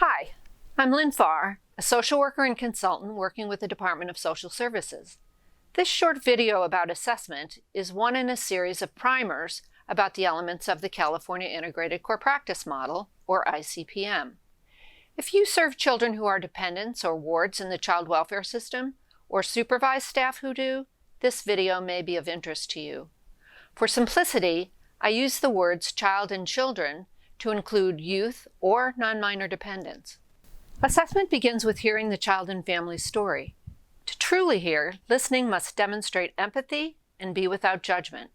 Hi, I'm Lynn Farr, a social worker and consultant working with the Department of Social Services. This short video about assessment is one in a series of primers about the elements of the California Integrated Core Practice Model, or ICPM. If you serve children who are dependents or wards in the child welfare system, or supervise staff who do, this video may be of interest to you. For simplicity, I use the words child and children to include youth or non-minor dependents. Assessment begins with hearing the child and family story. To truly hear, listening must demonstrate empathy and be without judgment.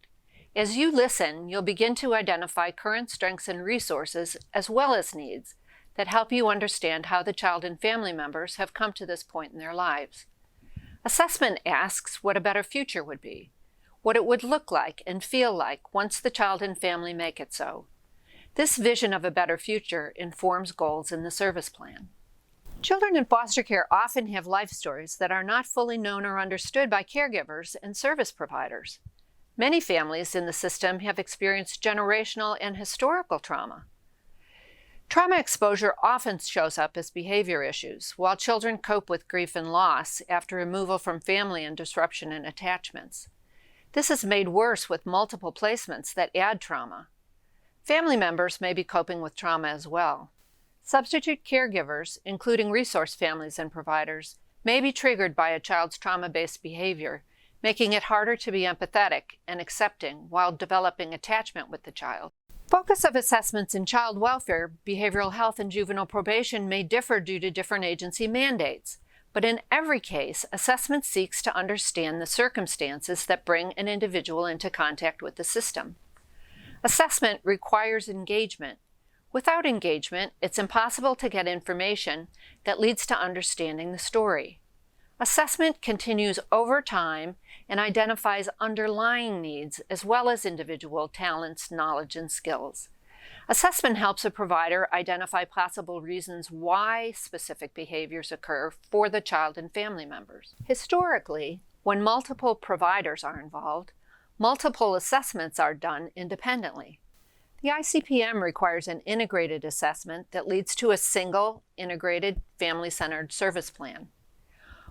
As you listen, you'll begin to identify current strengths and resources as well as needs that help you understand how the child and family members have come to this point in their lives. Assessment asks what a better future would be, what it would look like and feel like once the child and family make it so. This vision of a better future informs goals in the service plan. Children in foster care often have life stories that are not fully known or understood by caregivers and service providers. Many families in the system have experienced generational and historical trauma. Trauma exposure often shows up as behavior issues, while children cope with grief and loss after removal from family and disruption in attachments. This is made worse with multiple placements that add trauma. Family members may be coping with trauma as well. Substitute caregivers, including resource families and providers, may be triggered by a child's trauma-based behavior, making it harder to be empathetic and accepting while developing attachment with the child. Focus of assessments in child welfare, behavioral health, and juvenile probation may differ due to different agency mandates, but in every case, assessment seeks to understand the circumstances that bring an individual into contact with the system. Assessment requires engagement. Without engagement, it's impossible to get information that leads to understanding the story. Assessment continues over time and identifies underlying needs as well as individual talents, knowledge, and skills. Assessment helps a provider identify possible reasons why specific behaviors occur for the child and family members. Historically, when multiple providers are involved, multiple assessments are done independently. The ICPM requires an integrated assessment that leads to a single, integrated, family-centered service plan.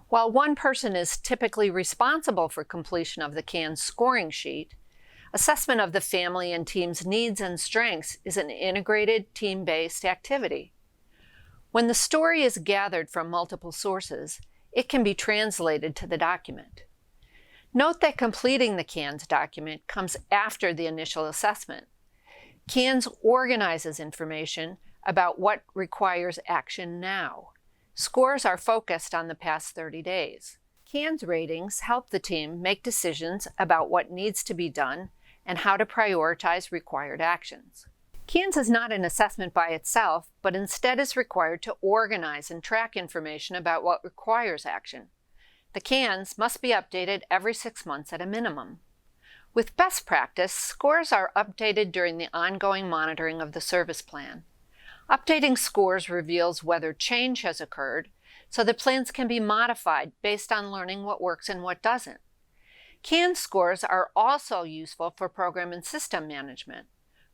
While one person is typically responsible for completion of the CAN's scoring sheet, assessment of the family and team's needs and strengths is an integrated, team-based activity. When the story is gathered from multiple sources, it can be translated to the document. Note that completing the CAN's document comes after the initial assessment. CAN's organizes information about what requires action now. Scores are focused on the past 30 days. CAN's ratings help the team make decisions about what needs to be done and how to prioritize required actions. CAN's is not an assessment by itself, but instead is required to organize and track information about what requires action. The CANs must be updated every 6 months at a minimum. With best practice, scores are updated during the ongoing monitoring of the service plan. Updating scores reveals whether change has occurred, so the plans can be modified based on learning what works and what doesn't. CAN scores are also useful for program and system management.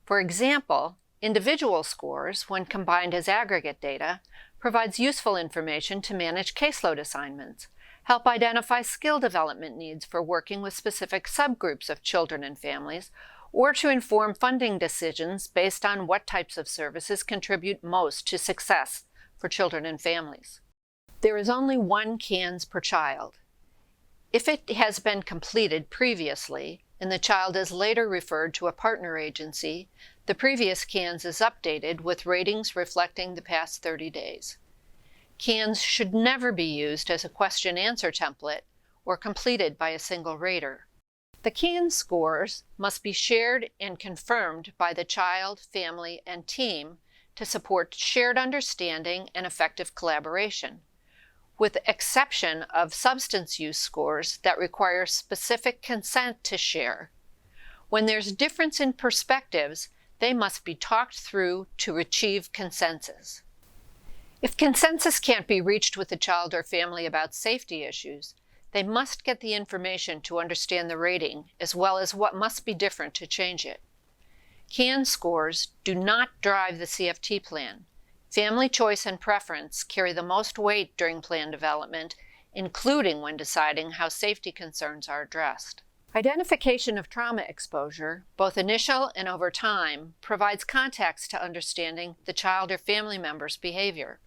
For example, individual scores, when combined as aggregate data, provides useful information to manage caseload assignments, help identify skill development needs for working with specific subgroups of children and families, or to inform funding decisions based on what types of services contribute most to success for children and families. There is only one CANS per child. If it has been completed previously and the child is later referred to a partner agency, the previous CANS is updated with ratings reflecting the past 30 days. CANs should never be used as a question-answer template or completed by a single rater. The CAN scores must be shared and confirmed by the child, family, and team to support shared understanding and effective collaboration, with the exception of substance use scores that require specific consent to share. When there's difference in perspectives, they must be talked through to achieve consensus. If consensus can't be reached with the child or family about safety issues, they must get the information to understand the rating, as well as what must be different to change it. CAN scores do not drive the CFT plan. Family choice and preference carry the most weight during plan development, including when deciding how safety concerns are addressed. Identification of trauma exposure, both initial and over time, provides context to understanding the child or family member's behavior.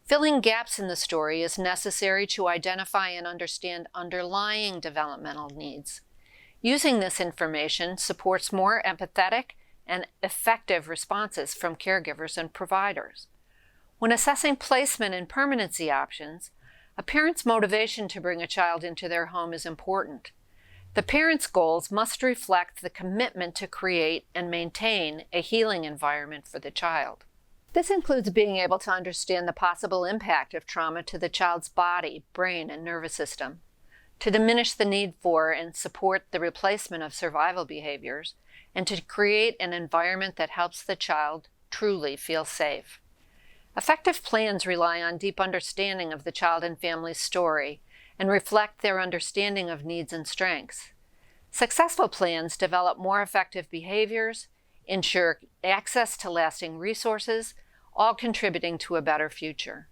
Filling gaps in the story is necessary to identify and understand underlying developmental needs. Using this information supports more empathetic and effective responses from caregivers and providers. When assessing placement and permanency options, a parent's motivation to bring a child into their home is important. The parent's goals must reflect the commitment to create and maintain a healing environment for the child. This includes being able to understand the possible impact of trauma to the child's body, brain, and nervous system, to diminish the need for and support the replacement of survival behaviors, and to create an environment that helps the child truly feel safe. Effective plans rely on deep understanding of the child and family's story and reflect their understanding of needs and strengths. Successful plans develop more effective behaviors, ensure access to lasting resources, all contributing to a better future.